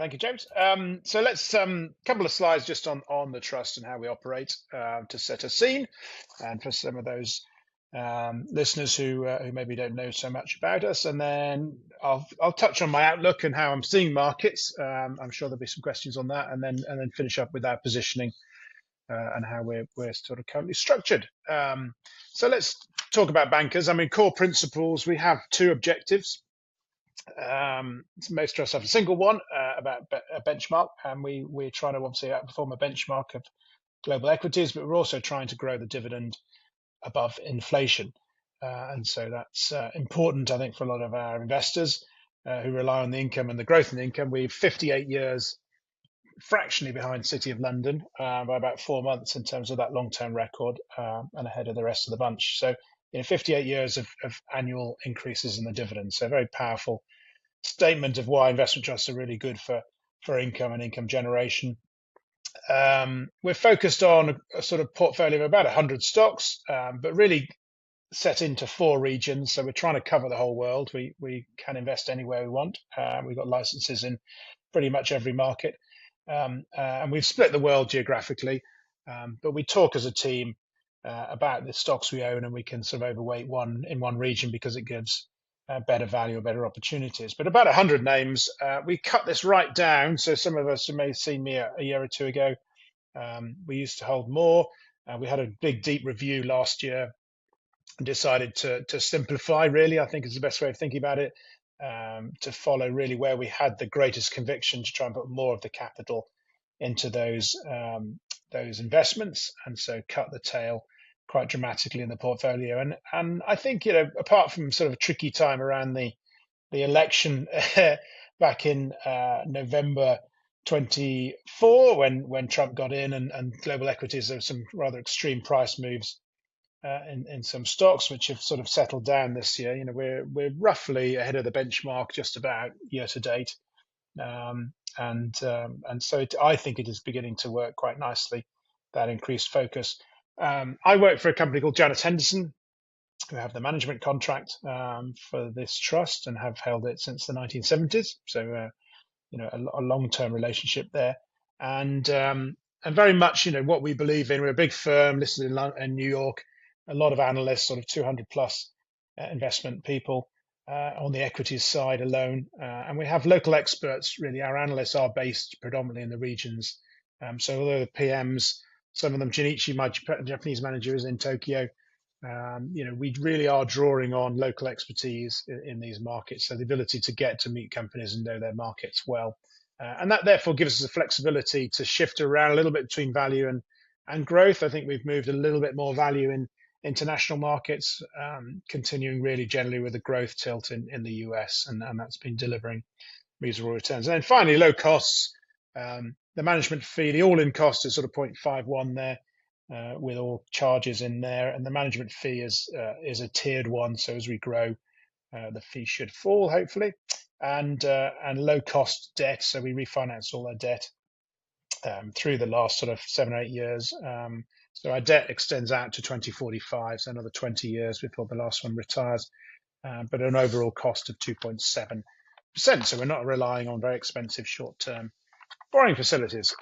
Thank you, James. So let's couple of slides just on the trust and how we operate to set a scene, and for some of those listeners who maybe don't know so much about us, and then I'll touch on my outlook and how I'm seeing markets. I'm sure there'll be some questions on that, and then finish up with our positioning and how we're sort of currently structured. So let's talk about bankers. I mean, core principles. We have two objectives. Most trusts have a single one about a benchmark, and we're trying to obviously outperform a benchmark of global equities, but we're also trying to grow the dividend above inflation. And so that's important, I think, for a lot of our investors who rely on the income and the growth in the income. We've 58 years, fractionally behind City of London by about 4 months in terms of that long-term record, and ahead of the rest of the bunch. So, 58 years of annual increases in the dividend. So, very powerful statement of why investment trusts are really good for income and income generation. We're focused on a sort of portfolio of about 100 stocks, but really set into 4 regions. So we're trying to cover the whole world. We can invest anywhere we want. We've got licenses in pretty much every market. And we've split the world geographically, but we talk as a team about the stocks we own, and we can sort of overweight one in one region because it gives better value or better opportunities. But about 100 names. We cut this right down. So some of us who may have seen me a year or two ago, we used to hold more. We had a big, deep review last year and decided to simplify, really, I think is the best way of thinking about it, to follow really where we had the greatest conviction, to try and put more of the capital into those investments, and so cut the tail quite dramatically in the portfolio. And I think, apart from sort of a tricky time around the election back in November 24, when Trump got in, and global equities, there were some rather extreme price moves in some stocks which have sort of settled down this year. We're roughly ahead of the benchmark just about year to date, and so I think it is beginning to work quite nicely, that increased focus. I work for a company called Janus Henderson, who have the management contract for this trust and have held it since the 1970s. So a long-term relationship there, and very much what we believe in. We're a big firm listed in New York. A lot of analysts, sort of 200 plus investment people on the equities side alone, and we have local experts. Really, our analysts are based predominantly in the regions. So although the PMs, some of them, Junichi, my Japanese manager, is in Tokyo, we really are drawing on local expertise in these markets. So the ability to get to meet companies and know their markets well, and that therefore gives us the flexibility to shift around a little bit between value and growth. I think we've moved a little bit more value in international markets, continuing really generally with the growth tilt in the US, and that's been delivering reasonable returns. And then finally, low costs. The management fee, the all-in cost is sort of 0.51 there, with all charges in there, and the management fee is a tiered one. So as we grow, the fee should fall, hopefully, and low cost debt. So we refinance all our debt through the last sort of 7 or 8 years. So our debt extends out to 2045, so another 20 years before the last one retires, but an overall cost of 2.7%. So we're not relying on very expensive short-term borrowing facilities.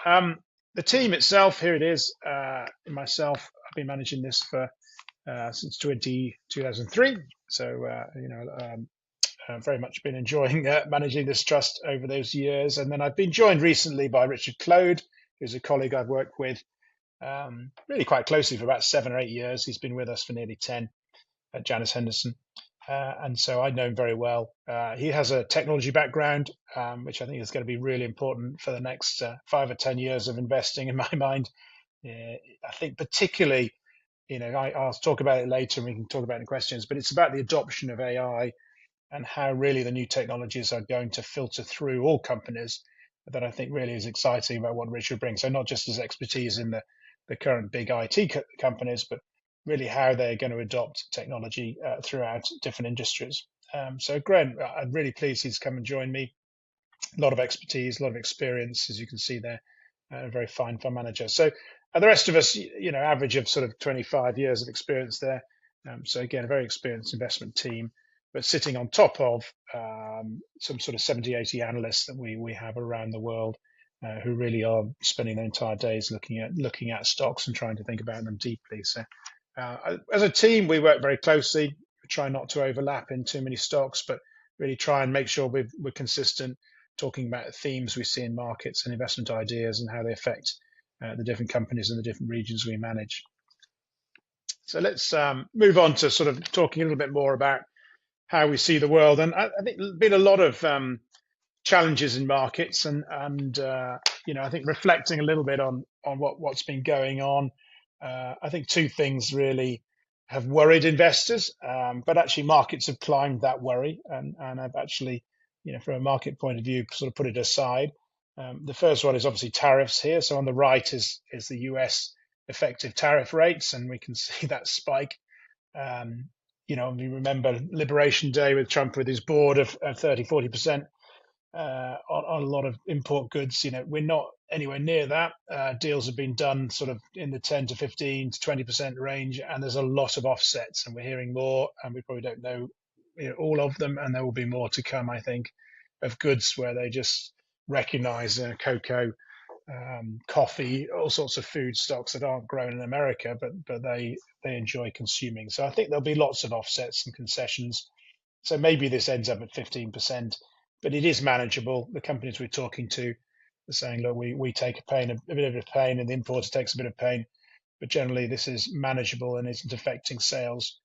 The team itself, here it is. Myself, I've been managing this for since 2003. So very much been enjoying managing this trust over those years. And then I've been joined recently by Richard Clode, who's a colleague I've worked with really quite closely for about 7 or 8 years. He's been with us for nearly 10 at Janus Henderson. And so I know him very well. He has a technology background, which I think is going to be really important for the next 5 or 10 years of investing, in my mind. I think particularly, I'll talk about it later and we can talk about it in questions, but it's about the adoption of AI and how really the new technologies are going to filter through all companies, that I think really is exciting about what Richard brings. So not just his expertise in the current big IT companies, but really how they're going to adopt technology throughout different industries. So Graham, I'm really pleased he's come and joined me. A lot of expertise, a lot of experience, as you can see there. A very fine fund manager. So the rest of us, average of sort of 25 years of experience there. So again, a very experienced investment team. but sitting on top of some sort of 70, 80 analysts that we have around the world who really are spending their entire days looking at stocks and trying to think about them deeply. So as a team, we work very closely. We try not to overlap in too many stocks, but really try and make sure we're consistent, talking about themes we see in markets and investment ideas and how they affect the different companies and the different regions we manage. So let's move on to sort of talking a little bit more about how we see the world. And I think there's been a lot of challenges in markets, and I think reflecting a little bit on what's been going on. I think two things really have worried investors, but actually markets have climbed that worry and have actually, from a market point of view, sort of put it aside. The first one is obviously tariffs here. So on the right is the US effective tariff rates, and we can see that spike. We remember Liberation Day with Trump with his board of 30-40% on a lot of import goods. We're not anywhere near that. Deals have been done sort of in the 10 to 15 to 20% range, and there's a lot of offsets, and we're hearing more, and we probably don't know all of them, and there will be more to come, I think, of goods where they just recognize cocoa, coffee, all sorts of food stocks that aren't grown in America, but they enjoy consuming. So I think there'll be lots of offsets and concessions. So maybe this ends up at 15%, but it is manageable. The companies we're talking to are saying, look, we take a bit of a pain, and the importer takes a bit of pain, but generally this is manageable and isn't affecting sales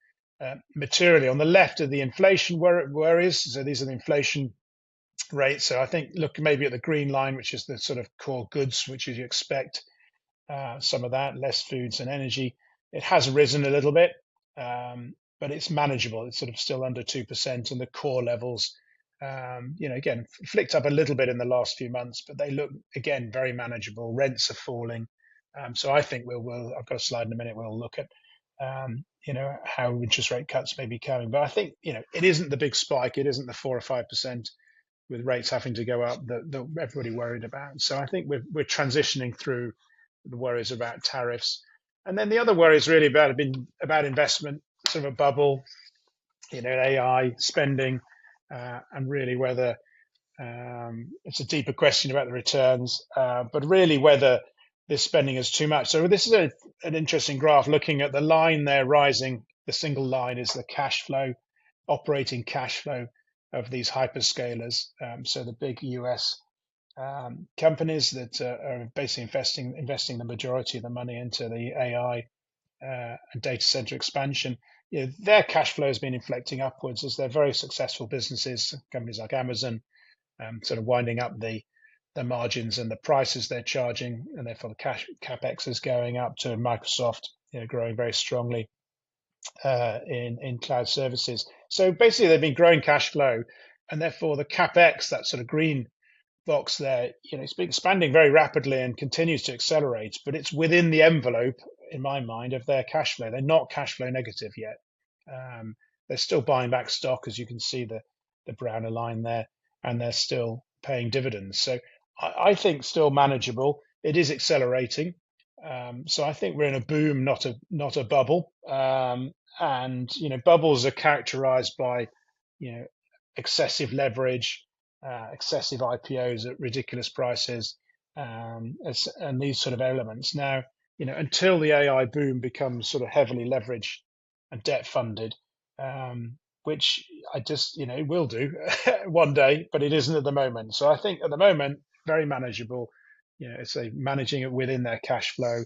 materially. On the left of the inflation worries, so these are the inflation rates. So I think look maybe at the green line, which is the sort of core goods, which you expect some of that, less foods and energy. It has risen a little bit, but it's manageable. It's sort of still under 2%, and the core levels, again, flicked up a little bit in the last few months, but they look, again, very manageable. Rents are falling. So I think I've got a slide in a minute, we'll look at, how interest rate cuts may be coming. But I think, it isn't the big spike. It isn't the 4 or 5% with rates having to go up that everybody worried about. So I think we're transitioning through the worries about tariffs. And then the other worry is really about investment, sort of a bubble, AI spending, and really whether it's a deeper question about the returns, but really whether this spending is too much. So this is an interesting graph looking at the line there rising. The single line is the cash flow, operating cash flow of these hyperscalers. So the big US companies that are basically investing the majority of the money into the AI and data center expansion. Their cash flow has been inflecting upwards as they're very successful businesses, companies like Amazon, sort of winding up the margins and the prices they're charging, and therefore the capex is going up, to Microsoft, growing very strongly in cloud services. So basically, they've been growing cash flow, and therefore the capex, that sort of green box there, it's been expanding very rapidly and continues to accelerate, but it's within the envelope, in my mind, of their cash flow. They're not cash flow negative yet. They're still buying back stock, as you can see the browner line there, and they're still paying dividends. So I think still manageable. It is accelerating. So I think we're in a boom, not a bubble. And bubbles are characterized by excessive leverage, excessive IPOs at ridiculous prices, and these sort of elements. Now, until the AI boom becomes sort of heavily leveraged and debt funded, which I just, it will do one day, but it isn't at the moment. So I think at the moment, very manageable. It's managing it within their cash flow.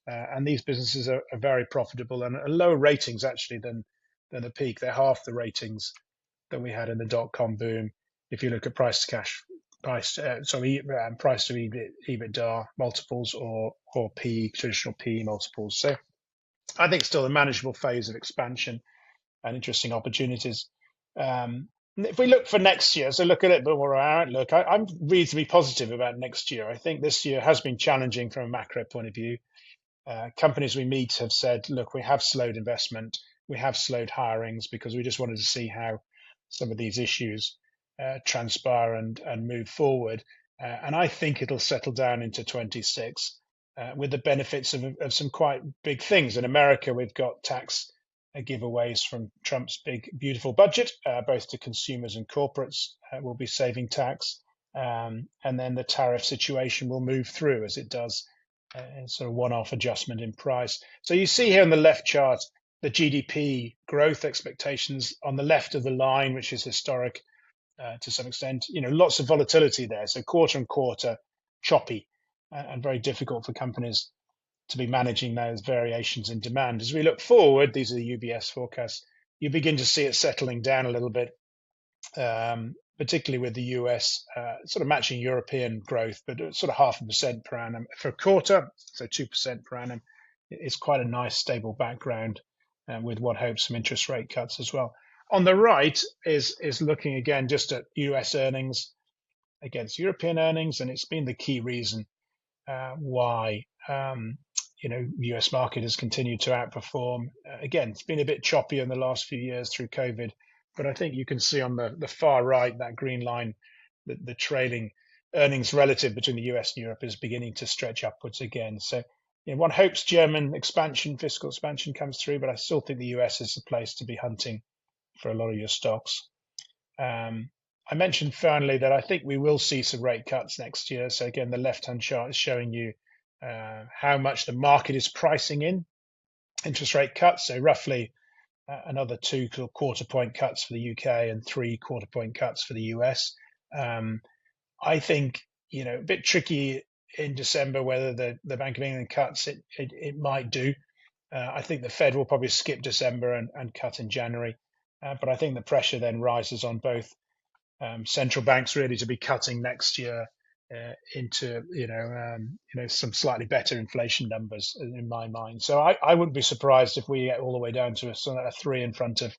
And these businesses are very profitable and are lower ratings actually than the peak. They're half the ratings that we had in the dot-com boom. If you look at price to EBITDA multiples or traditional PE multiples. So I think still a manageable phase of expansion and interesting opportunities. If we look for next year, so look at it, but more our outlook, I'm reasonably positive about next year. I think this year has been challenging from a macro point of view. Companies we meet have said, look, we have slowed investment, we have slowed hirings because we just wanted to see how some of these issues transpire and move forward. And I think it'll settle down into 26 with the benefits of some quite big things. In America, we've got tax giveaways from Trump's big, beautiful budget, both to consumers and corporates will be saving tax. And then the tariff situation will move through as it does, sort of one-off adjustment in price. So you see here on the left chart, the GDP growth expectations on the left of the line, which is historic to some extent. Lots of volatility there. So quarter on quarter, choppy and very difficult for companies to be managing those variations in demand. As we look forward, these are the UBS forecasts, you begin to see it settling down a little bit, particularly with the US sort of matching European growth, but sort of 0.5% per annum for a quarter, so 2% per annum. It's quite a nice stable background with what hopes some interest rate cuts as well. On the right is looking again just at US earnings against European earnings, and it's been the key reason why US market has continued to outperform. Again, it's been a bit choppy in the last few years through COVID, but I think you can see on the far right, that green line, the trailing earnings relative between the US and Europe is beginning to stretch upwards again. So one hopes German expansion, fiscal expansion comes through, but I still think the US is the place to be hunting for a lot of your stocks. I mentioned finally that I think we will see some rate cuts next year. So again, the left-hand chart is showing you how much the market is pricing in interest rate cuts. So roughly another 2 quarter point cuts for the UK and 3 quarter point cuts for the US. I think, a bit tricky in December whether the Bank of England cuts. It might do. I think the Fed will probably skip December and cut in January. But I think the pressure then rises on both central banks really to be cutting next year into some slightly better inflation numbers in my mind. So I wouldn't be surprised if we get all the way down to a 3 in front of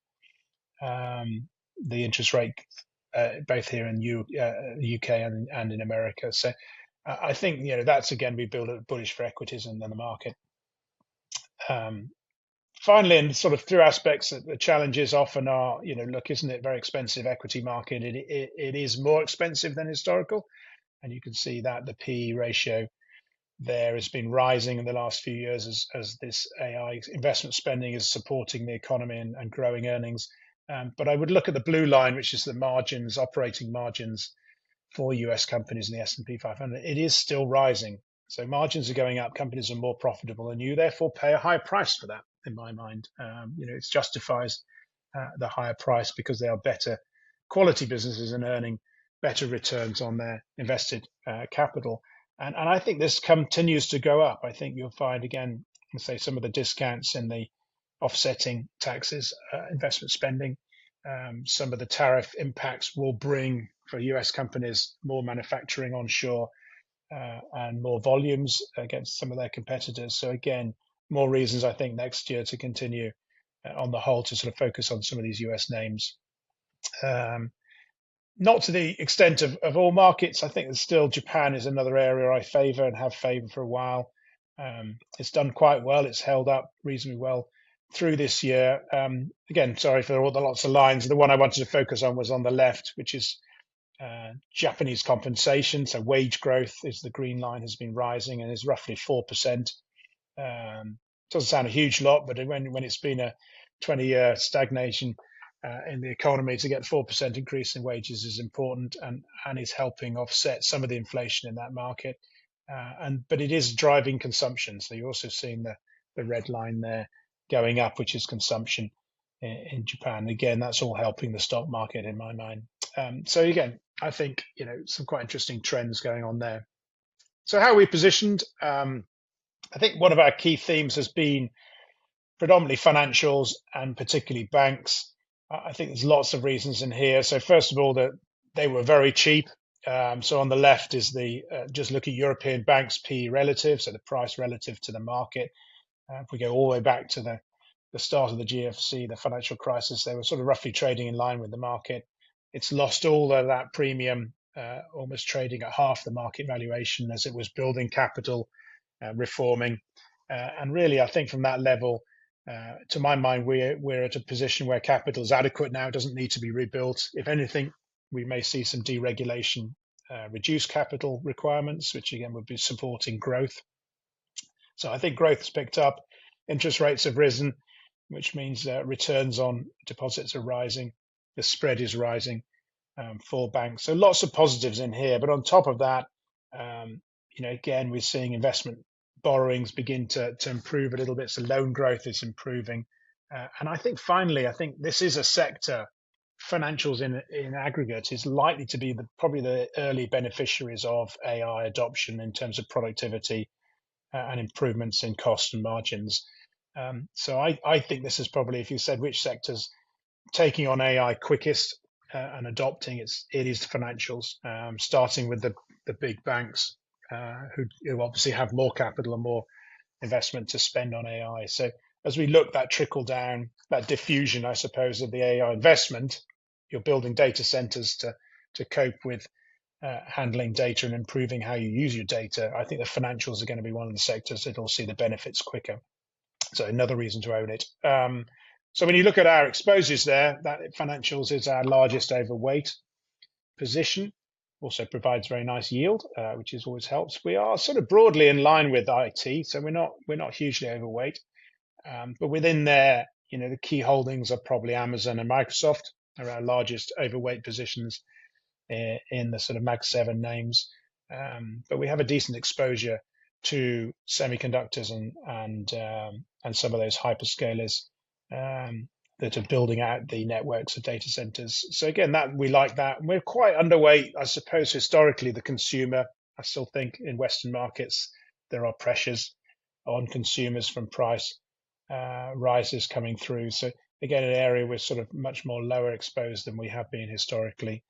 the interest rate, both here in UK and in America. So I think that's again we build a bullish for equities and then the market. Finally, and sort of through aspects, the challenges often are, look, isn't it very expensive equity market? It is more expensive than historical. And you can see that the PE ratio there has been rising in the last few years as this AI investment spending is supporting the economy and growing earnings. But I would look at the blue line, which is the margins, operating margins for US companies in the S&P 500. It is still rising. So margins are going up, companies are more profitable, and you therefore pay a higher price for that, in my mind. It justifies the higher price because they are better quality businesses and earning better returns on their invested capital. And I think this continues to go up. I think you'll find, again, say some of the discounts in the offsetting taxes, investment spending, some of the tariff impacts will bring for US companies more manufacturing onshore and more volumes against some of their competitors. So again, more reasons I think next year to continue on the whole to sort of focus on some of these US names. Not to the extent of all markets. I think that still Japan is another area I favor and have favored for a while. It's done quite well. It's held up reasonably well through this year. Again, sorry for all the lots of lines. The one I wanted to focus on was on the left, which is Japanese compensation. So wage growth is the green line, has been rising and is roughly 4%. Doesn't sound a huge lot, but when it's been a 20-year stagnation in the economy, to get 4% increase in wages is important and is helping offset some of the inflation in that market. But it is driving consumption. So you're also seeing the red line there going up, which is consumption in Japan. Again, that's all helping the stock market in my mind. So again, I think some quite interesting trends going on there. So how are we positioned? I think one of our key themes has been predominantly financials and particularly banks. I think there's lots of reasons in here. So first of all, that they were very cheap. So on the left is just look at European banks PE relative, so the price relative to the market. If we go all the way back to the start of the GFC, the financial crisis, they were sort of roughly trading in line with the market. It's lost all of that premium, almost trading at half the market valuation as it was building capital, reforming. And really, I think from that level, to my mind, we're at a position where capital is adequate now. It doesn't need to be rebuilt. If anything, we may see some deregulation, reduce capital requirements, which again would be supporting growth. So I think growth has picked up. Interest rates have risen. which means returns on deposits are rising, the spread is rising for banks. So lots of positives in here. But on top of that, again, we're seeing investment borrowings begin to improve a little bit. So loan growth is improving. And I think finally, I think this is a sector, financials in aggregate is likely to be probably the early beneficiaries of AI adoption in terms of productivity and improvements in cost and margins. So I think this is probably, if you said which sectors taking on AI quickest and adopting, it is the financials, starting with the big banks who obviously have more capital and more investment to spend on AI. So as we look that trickle down, that diffusion, I suppose, of the AI investment, you're building data centers to cope with handling data and improving how you use your data. I think the financials are going to be one of the sectors that will see the benefits quicker. So another reason to own it. So when you look at our exposures there, that financials is our largest overweight position. Also provides very nice yield, which is always helps. We are sort of broadly in line with IT, so we're not hugely overweight. But within there, the key holdings are probably Amazon and Microsoft are our largest overweight positions in the sort of Mag 7 names. But we have a decent exposure to semiconductors and some of those hyperscalers that are building out the networks of data centers. So again, that we like that. We're quite underweight, I suppose, historically, the consumer. I still think in Western markets, there are pressures on consumers from price rises coming through. So again, an area we're sort of much more lower exposed than we have been historically.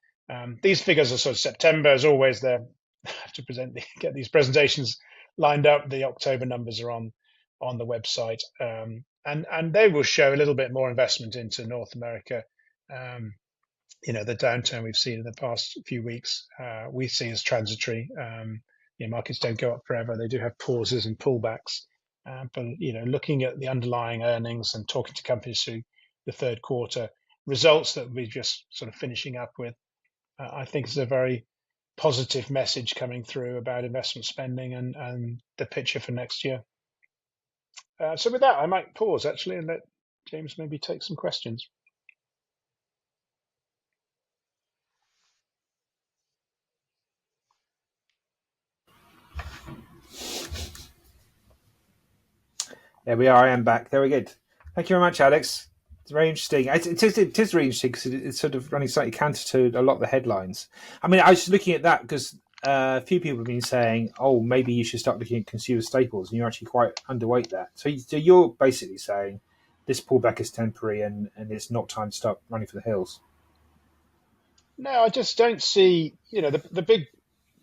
These figures are sort of September, as always. They have to get these presentations lined up. The October numbers are on the website, and they will show a little bit more investment into North America. The downturn we've seen in the past few weeks, we see as transitory. Markets don't go up forever; they do have pauses and pullbacks. But looking at the underlying earnings and talking to companies through the third quarter results that we're just sort of finishing up with, I think is a very positive message coming through about investment spending and the picture for next year. So with that, I might pause actually and let James maybe take some questions. There we are. I am back. Very good. Thank you very much, Alex. It's very interesting. It is really interesting because it's sort of running slightly counter to a lot of the headlines. I mean, I was just looking at that because a few people have been saying, oh, maybe you should start looking at consumer staples, and you're actually quite underweight that. So you're basically saying this pullback is temporary and it's not time to start running for the hills. No, I just don't see, the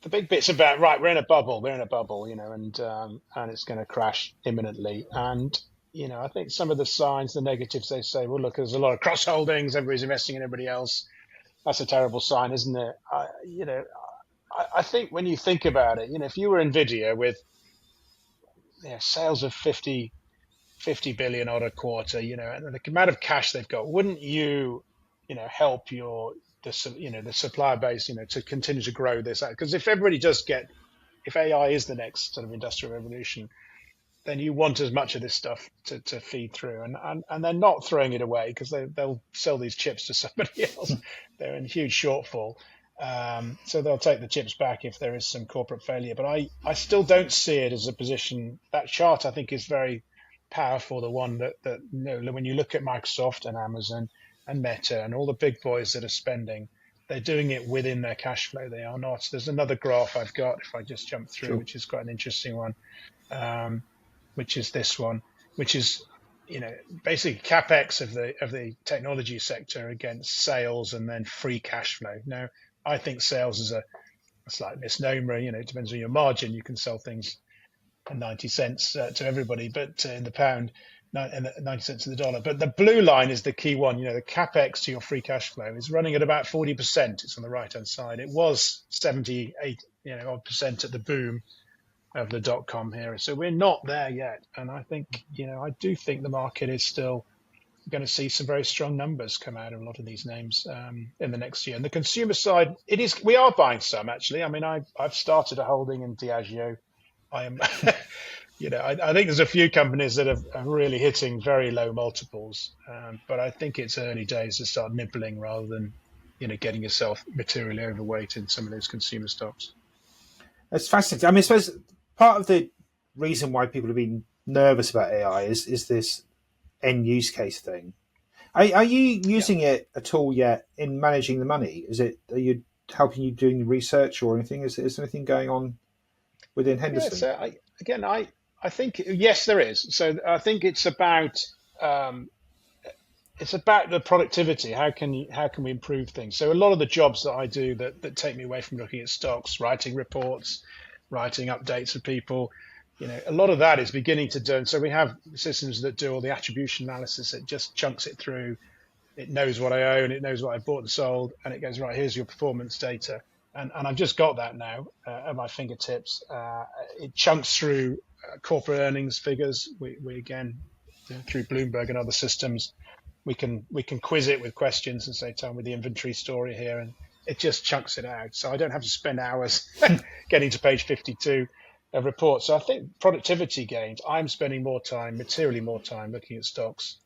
big bits about, right, we're in a bubble, and it's going to crash imminently. And, I think some of the signs, the negatives, they say, well, look, there's a lot of cross holdings, everybody's investing in everybody else. That's a terrible sign, isn't it? I think when you think about it, if you were Nvidia with sales of 50 billion odd a quarter, and the amount of cash they've got, wouldn't you, help the supplier base, to continue to grow this out? Because if everybody if AI is the next sort of industrial revolution, then you want as much of this stuff to feed through, and they're not throwing it away because they'll sell these chips to somebody else. They're in huge shortfall. So they'll take the chips back if there is some corporate failure. But I still don't see it as a position. That chart, I think, is very powerful. The one that when you look at Microsoft and Amazon and Meta and all the big boys that are spending, they're doing it within their cash flow. They are not. There's another graph I've got, if I just jump through, sure, which is quite an interesting one, which is this one, which is basically capex of the technology sector against sales and then free cash flow. Now, I think sales is a slight misnomer. It depends on your margin. You can sell things at 90 cents to everybody, but in the pound, 90 cents to the dollar. But the blue line is the key one. The capex to your free cash flow is running at about 40%. It's on the right hand side. It was 78, odd% at the boom of the .com era. So we're not there yet. And I think, I do think the market is still going to see some very strong numbers come out of a lot of these names in the next year. And the consumer side, we are buying some actually. I mean, I've started a holding in Diageo. I am I think there's a few companies that are really hitting very low multiples, but I think it's early days to start nibbling rather than, getting yourself materially overweight in some of those consumer stocks. It's fascinating. I mean, I suppose part of the reason why people have been nervous about AI is this end use case thing. Are you Yeah. using it at all yet in managing the money? Are you helping you doing research or anything? Is there anything going on within Yeah. Henderson? So I think yes, there is. So I think um, it's about the productivity. How can we improve things? So a lot of the jobs that I do that take me away from looking at stocks, writing reports, writing updates for people, a lot of that is beginning to do. So we have systems that do all the attribution analysis. It just chunks it through. It knows what I own. It knows what I bought and sold, and it goes right. Here's your performance data, and I've just got that now at my fingertips. It chunks through corporate earnings figures. We again through Bloomberg and other systems we can quiz it with questions and say, tell me the inventory story here, and it just chunks it out. So I don't have to spend hours getting to page 52 of reports. So I think productivity gains. I'm spending more time, materially more time, looking at stocks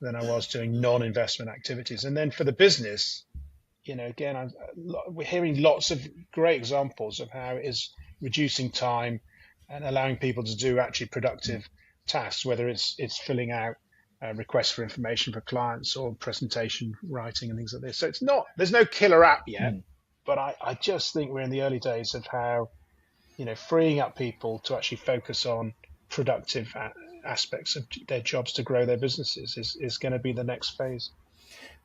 than I was doing non-investment activities. And then for the business, again, we're hearing lots of great examples of how it is reducing time and allowing people to do actually productive tasks, whether it's filling out requests for information for clients or presentation writing and things like this. So there's no killer app yet, Mm. but I just think we're in the early days of how, freeing up people to actually focus on productive aspects of their jobs to grow their businesses is going to be the next phase.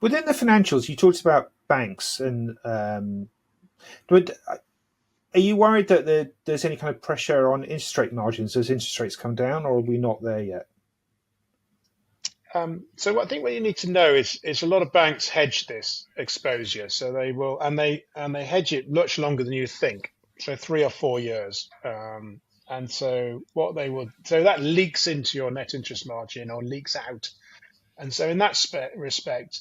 Within the financials, you talked about banks, and are you worried that there's any kind of pressure on interest rate margins as interest rates come down, or are we not there yet? So I think what you need to know is a lot of banks hedge this exposure, so they will, and they hedge it much longer than you think, so 3 or 4 years. And so what they will, so that leaks into your net interest margin or leaks out. And so in that respect,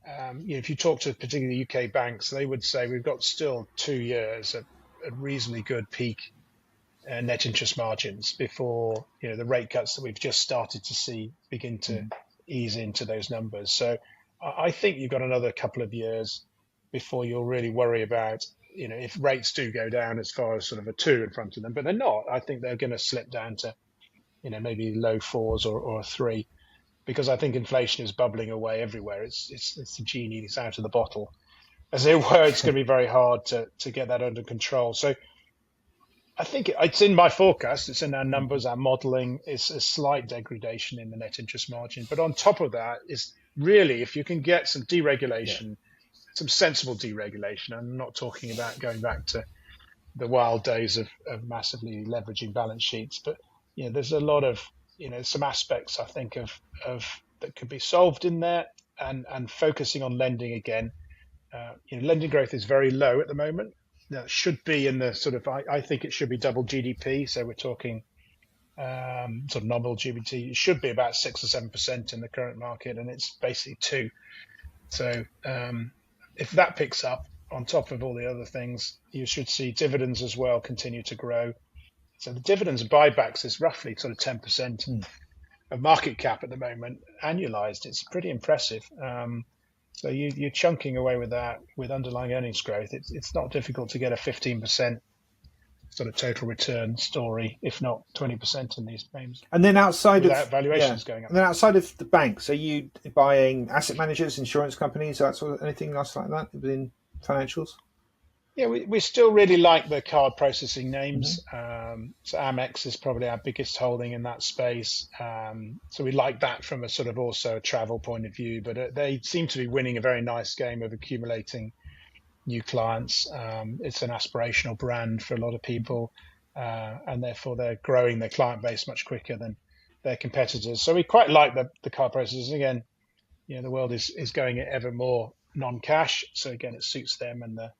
if you talk to particularly UK banks, they would say we've got still 2 years at reasonably good peak net interest margins before the rate cuts that we've just started to see begin to ease into those numbers. So I think you've got another couple of years before you'll really worry about if rates do go down as far as sort of a 2 in front of them, but they're not. I think they're going to slip down to maybe low 4s or a 3, because I think inflation is bubbling away everywhere. It's the genie that's out of the bottle, as it were. It's going to be very hard to get that under control. So I think it's in my forecast. It's in our numbers. Our modelling is a slight degradation in the net interest margin. But on top of that is really, if you can get some Yeah. deregulation, some sensible deregulation. I'm not talking about going back to the wild days of massively leveraging balance sheets, but there's a lot of some aspects I think of that could be solved in there, and focusing on lending again. Lending growth is very low at the moment. Now, it should be in the sort of, I think it should be double GDP. So we're talking sort of nominal GDP. It should be about 6 or 7% in the current market, and it's basically 2. So if that picks up on top of all the other things, you should see dividends as well continue to grow. So the dividends and buybacks is roughly sort of 10% of market cap at the moment, annualized. It's pretty impressive. So you're chunking away with that with underlying earnings growth. It's not difficult to get a 15% sort of total return story, if not 20% in these names, And then outside without of valuations going up. and then outside of the banks, are you buying asset managers, insurance companies, that sort of anything else like that within financials? Yeah, we still really like the card processing Mm-hmm. names. So Amex is probably our biggest holding in that space. So we like that from a sort of also a travel point of view, but they seem to be winning a very nice game of accumulating new clients. It's an aspirational brand for a lot of people, and therefore they're growing their client base much quicker than their competitors. So we quite like the card processors. Again, the world is going ever more non-cash. So again, it suits them and the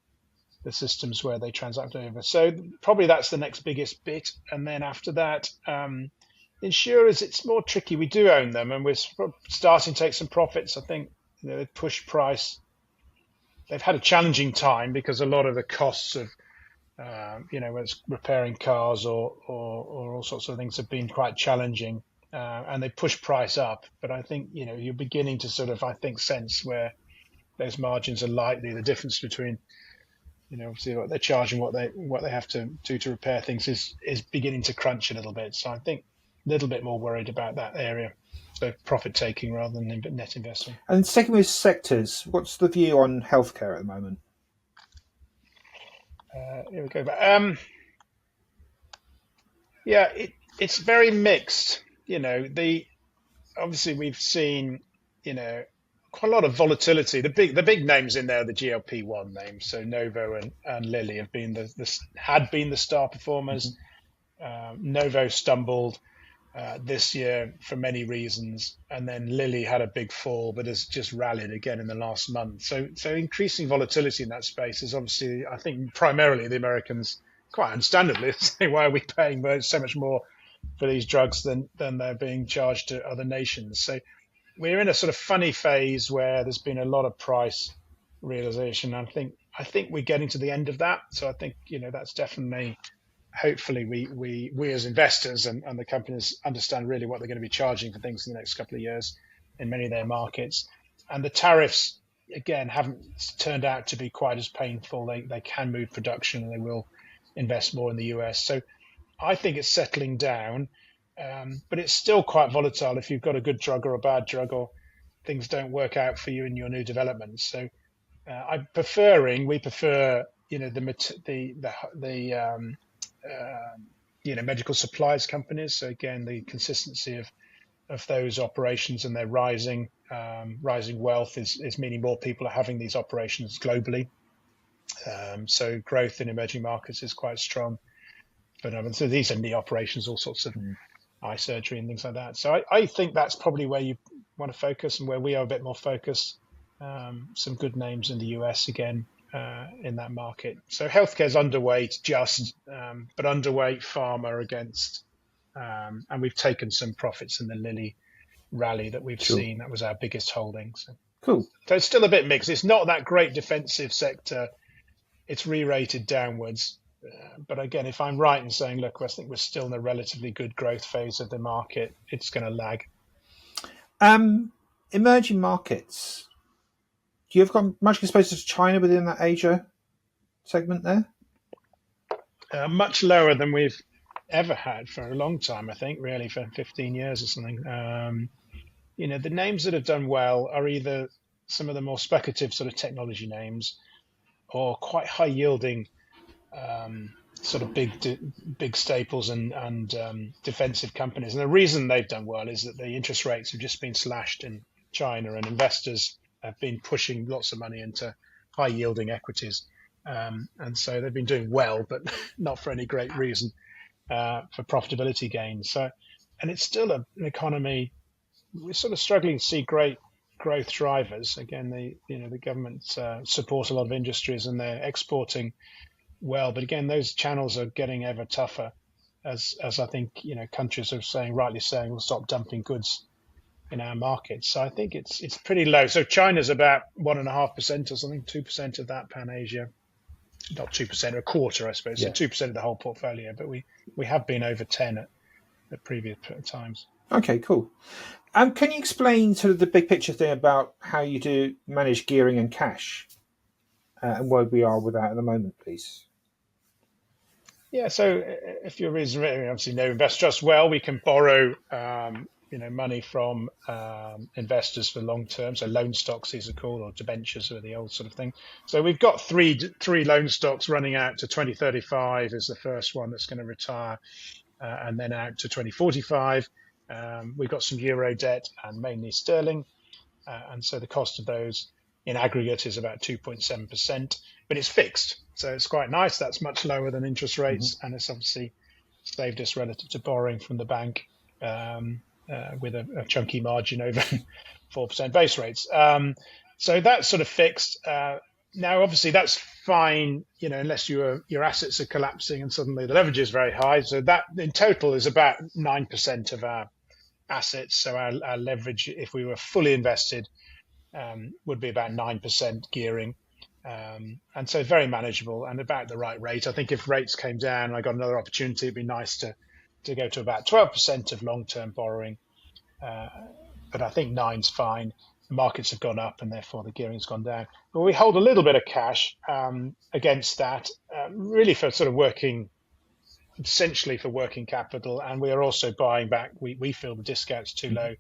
systems where they transact over. So probably that's the next biggest bit. And then after that, insurers, it's more tricky. We do own them, and we're starting to take some profits. I think they push price. They've had a challenging time because a lot of the costs of whether it's repairing cars or all sorts of things have been quite challenging, and they push price up. But I think, you're beginning to sort of, I think, sense where those margins are likely. The difference between, obviously what they're charging, what they have to do to repair things is beginning to crunch a little bit. So I think a little bit more worried about that area. So profit taking rather than net investing. And sticking with sectors, what's the view on healthcare at the moment? Here we go. Yeah, it's very mixed. Obviously we've seen, quite a lot of volatility. The big names in there are the GLP-1 names. So Novo and Lilly have been had been the star performers. Novo stumbled this year for many reasons, and then Lilly had a big fall, but has just rallied again in the last month. So increasing volatility in that space is obviously, I think, primarily the Americans, quite understandably, saying, why are we paying so much more for these drugs than they're being charged to other nations? So we're in a sort of funny phase where there's been a lot of price realization. I think we're getting to the end of that. So I think, that's definitely, hopefully we as investors and the companies understand really what they're going to be charging for things in the next couple of years in many of their markets. And the tariffs, again, haven't turned out to be quite as painful. They can move production and they will invest more in the US. So I think it's settling down, but it's still quite volatile if you've got a good drug or a bad drug, or things don't work out for you in your new developments. So we prefer, medical supplies companies. So again, the consistency of those operations, and their rising wealth is meaning more people are having these operations globally. So growth in emerging markets is quite strong. But so these are knee operations, all sorts of eye surgery and things like that. So I think that's probably where you want to focus, and where we are a bit more focused. Some good names in the US again. In that market. So healthcare is underweight but underweight pharma against, and we've taken some profits in the Lilly rally that we've seen. That was our biggest holding. So. Cool. So it's still a bit mixed. It's not that great defensive sector. It's re-rated downwards. But again, if I'm right in saying, look, I think we're still in a relatively good growth phase of the market, it's going to lag. Emerging markets. Do you have much exposure to China within that Asia segment there? Much lower than we've ever had for a long time, I think, really, for 15 years or something. The names that have done well are either some of the more speculative sort of technology names, or quite high yielding sort of big staples and defensive companies. And the reason they've done well is that the interest rates have just been slashed in China, and investors have been pushing lots of money into high yielding equities. And so they've been doing well, but not for any great reason, for profitability gains. So, and it's still an economy. We're sort of struggling to see great growth drivers. Again, the government support a lot of industries, and they're exporting well. But again, those channels are getting ever tougher as I think, countries are rightly saying, we'll stop dumping goods in our markets. So I think it's pretty low. So China's about 1.5% or something, 2% of that Pan Asia, not 2%, a quarter, I suppose. Yeah. So 2% of the whole portfolio, but we have been over 10 at previous times. Okay, cool. Can you explain sort of the big picture thing about how you do manage gearing and cash, and where we are with that at the moment, please? Yeah, so if you're obviously know Invest Trust well, we can borrow money from investors for long term. So loan stocks, these are called, or debentures are the old sort of thing. So we've got three loan stocks running out to 2035 is the first one that's going to retire, and then out to 2045. We've got some euro debt and mainly sterling, and so the cost of those in aggregate is about 2.7%, but it's fixed, so it's quite nice. That's much lower than interest rates, and it's obviously saved us relative to borrowing from the bank, with a chunky margin over 4% base rates. So that's sort of fixed. Now, obviously, that's fine, unless your assets are collapsing and suddenly the leverage is very high. So that in total is about 9% of our assets. So our leverage, if we were fully invested, would be about 9% gearing. And so very manageable and about the right rate. I think if rates came down and I got another opportunity, it'd be nice to go to about 12% of long-term borrowing. But I think nine's fine. The markets have gone up and therefore the gearing's gone down. But we hold a little bit of cash against that, really for sort of essentially for working capital. And we are also buying back. We feel the discount's too low,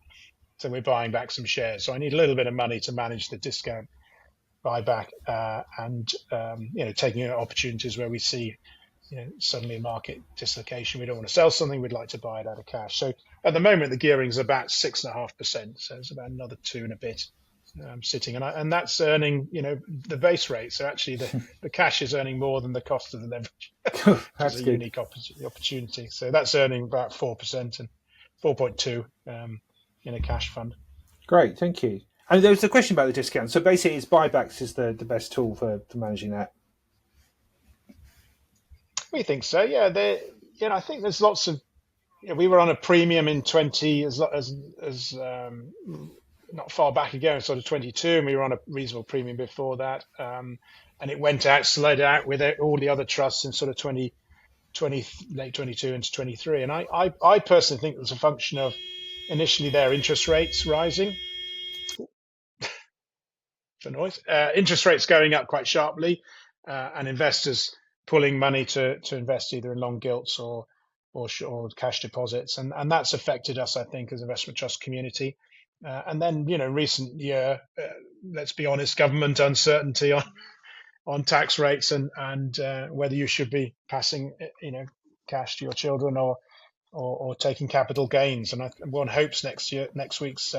so we're buying back some shares. So I need a little bit of money to manage the discount buyback and taking opportunities where we see suddenly market dislocation. We don't want to sell something. We'd like to buy it out of cash. So at the moment, the gearing is about 6.5%. So it's about another two and a bit sitting. And that's earning, the base rate. So actually the cash is earning more than the cost of the leverage, which That's is a good. unique opportunity. So that's earning about 4% and 4.2 in a cash fund. Great, thank you. And there was a question about the discount. So basically, it's buybacks is the best tool for managing that. We think so. Yeah. I think there's lots of, we were on a premium in 20 as not far back ago, sort of 22, and we were on a reasonable premium before that. And it went out, slid out with all the other trusts in sort of 20, late 22 into 23. And I personally think it was a function of initially their interest rates rising. For noise, interest rates going up quite sharply, and investors pulling money to invest either in long gilts or cash deposits, and that's affected us, I think, as investment trust community. And then recent year, let's be honest, government uncertainty on tax rates and whether you should be passing cash to your children or taking capital gains. And one hopes next week's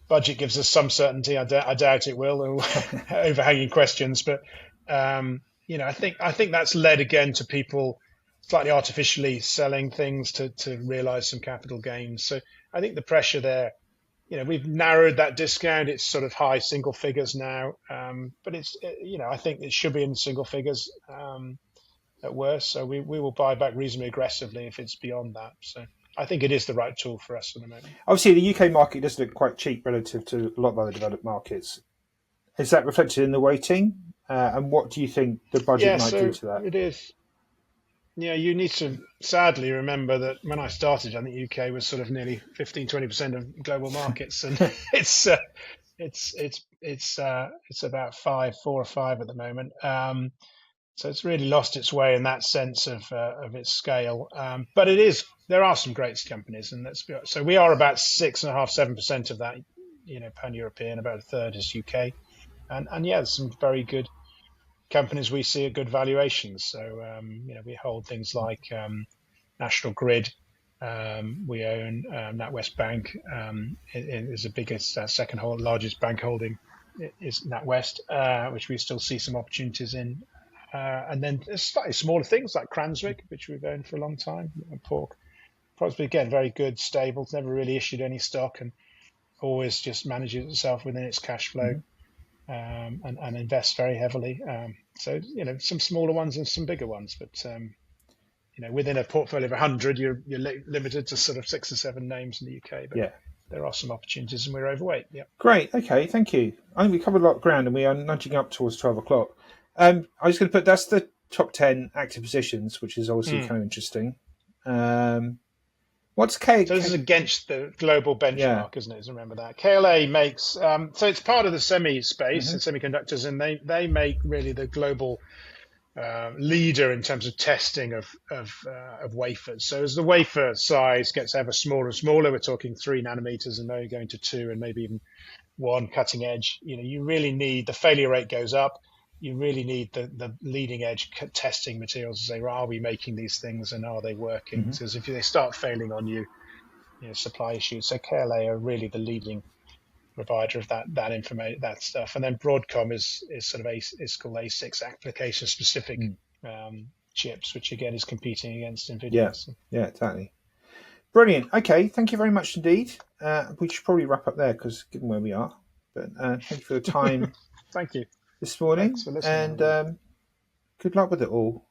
budget gives us some certainty. I doubt it will. Overhanging questions, but I think that's led again to people slightly artificially selling things to realize some capital gains. So I think the pressure there, we've narrowed that discount. It's sort of high single figures now, but it's I think it should be in single figures at worst. So we will buy back reasonably aggressively if it's beyond that. So I think it is the right tool for us at the moment. Obviously, the UK market does look quite cheap relative to a lot of other developed markets. Is that reflected in the weighting? And what do you think the budget might do to that? It is. Yeah, you need to sadly remember that when I started, I think UK was sort of nearly 15-20% of global markets, and it's about 4 or 5 at the moment. So it's really lost its way in that sense of its scale. But there are some great companies, and so we are about 6.5-7% of that, pan-European. About a third is UK, and yeah, there's some very good companies we see at good valuations. So we hold things like National Grid. We own NatWest Bank. It is the biggest, second largest bank holding is NatWest, which we still see some opportunities in. And then there's slightly smaller things like Cranswick, which we've owned for a long time. Pork, probably again very good, stable. It's never really issued any stock and always just manages itself within its cash flow, and invests very heavily. So some smaller ones and some bigger ones, but within a portfolio of 100, you're limited to sort of 6 or 7 names in the UK. But yeah, there are some opportunities, and we're overweight. Yeah. Great. Okay. Thank you. I think we covered a lot of ground, and we are nudging up towards 12 o'clock. I was going to put that's the top 10 active positions, which is obviously kind of interesting. What's K? So this is against the global benchmark, isn't it? Remember that KLA makes. So it's part of the semi space and semiconductors, and they make really the global leader in terms of testing of wafers. So as the wafer size gets ever smaller and smaller, we're talking 3 nanometers, and now you're going to 2 and maybe even 1 cutting edge. You really need the failure rate goes up. You really need the leading edge testing materials to say, well, are we making these things and are they working? Because if they start failing on you, supply issues. So KLA are really the leading provider of that information, that stuff. And then Broadcom is sort of is called ASICs, application specific chips, which again is competing against NVIDIA. Yeah, exactly. Brilliant. Okay, thank you very much indeed. We should probably wrap up there because given where we are. But thank you for the time. Thank you. This morning, Thanks for listening. and good luck with it all.